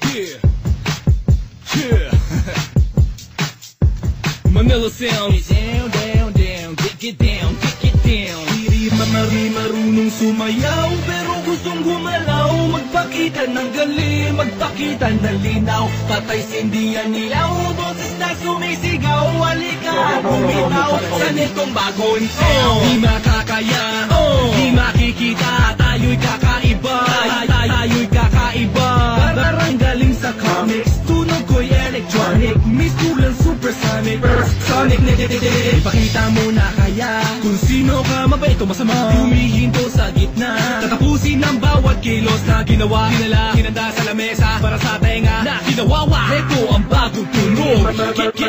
Yeah, yeah. Manila sound. Down, down, down. Get down, get down. Hindi marunong sumayaw, pero gustong gumalaw. Magpakita ng galing, magpakita ng linaw. Patay sindihan nilaw, boses na sumisigaw. Halika, bumitaw sa nitong bagong sound. Di makakaya, di makikita. Tayo'y kakaiba, tayo'y kakaiba. Parang galing sa comics, tunog ko'y electronic. Miss Kulang supersonic, sonic. Ipakita mo na kaya Kung sino ka, mabait o masama, humihinto sa gitna. tatapusin ang bawat kilos na ginawa. Dinala, hinanda sa lamesa para sa tenga na kinawawa. Ito ang bagong tunog.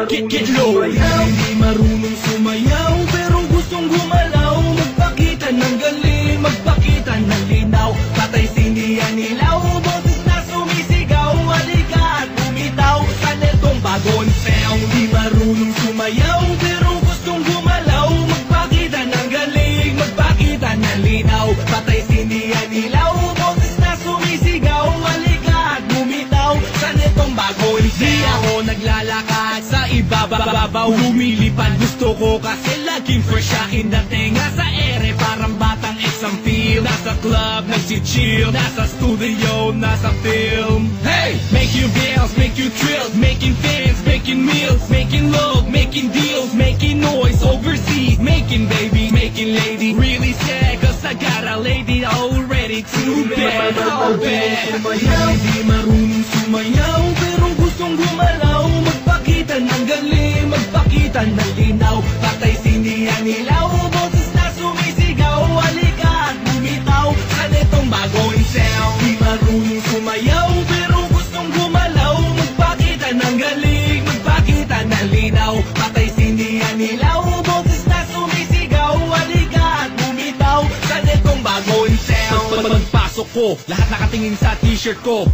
Get low. Hindi marunong sumayaw, pero gustong gumalaw. Magpakita ng galing, magpakita ng linaw. Patay sindihan nilaw, boses na sumisigaw. Halika at bumitaw sa netong bagong sound. Di marunong sumayaw, pero gustong gumalaw. Magpakita ng galing, magpakita ng linaw. Patay sindihan nilaw, boses na sumisigaw. Halika at bumitaw sa netong bagong Di sound. ako naglalakad sa ibababaw, lumilipad. Gusto ko kasi laging fresh akin dating. Nasa ere parang batang exam feel. Nasa club, nagsi-chill. Nasa studio, nasa film. Hey! Make you bounce, make you thrill. Making fans, making meals. Making love, making deals. Making noise overseas. Making baby, making lady. Really sad cause I got a lady all ready to bed. Oh, bed. Hindi marunong sumayaw, pero gustong gumalaw. Magpakita ng galing, magpakita ng linaw. Patay sindihan nilaw, boses na sumisigaw. Halika at bumitaw sa netong bagong sound. Di marunong sumayaw, pero gustong gumalaw. Magpakita ng galing, magpakita ng linaw. Patay sindihan nilaw, boses na sumisigaw. Halika at bumitaw sa netong bagong sound. Pagpasok ko, lahat nakatingin sa t-shirt ko.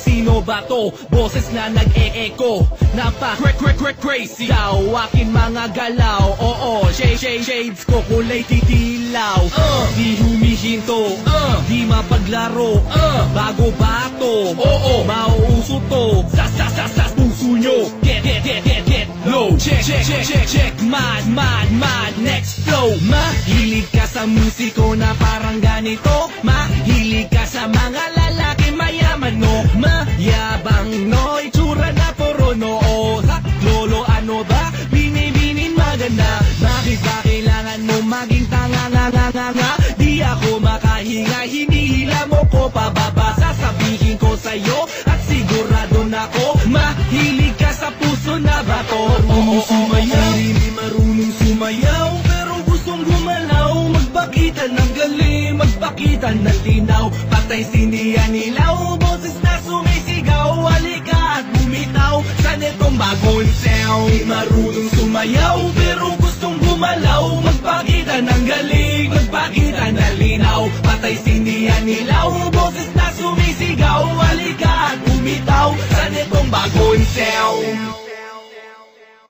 Sino ba to? Boses na nag-e-echo. Crazy daw akin mga galaw. Oo, shades ko kulay titilaw. Di humihinto, di mapaglaro. Bago ba to? Oo, mauuso to. Sa puso nyo. Get low. Check. Mad, next flow. Mahilig ka sa musiko na parang ganito. Mahilig ka sa mga lalaki mayaman, no? Mayabang, no? Itsura na puro noo. Sa lolo, ano ba? Binibinin maganda. Bakit ba kailangan mo maging tanga? Di ako makahinga, hinihila mo ko pababa. Sasabihin ko sa'yo at sigurado na ko. Mahilig ka sa puso na bato. Hindi marunong sumayaw, pero gustong gumalaw. Magpakita ng galing, magpakita ng linaw. Patay sindihan nilaw, boses na sumisigaw. Halika at bumitaw sa netong bagong sound. Di marunong sumayaw, pero gustong gumalaw. Magpakita ng galing, magpakita ng linaw. Patay sindihan nilaw, boses na sumisigaw. Halika at bumitaw sa netong bagong sound.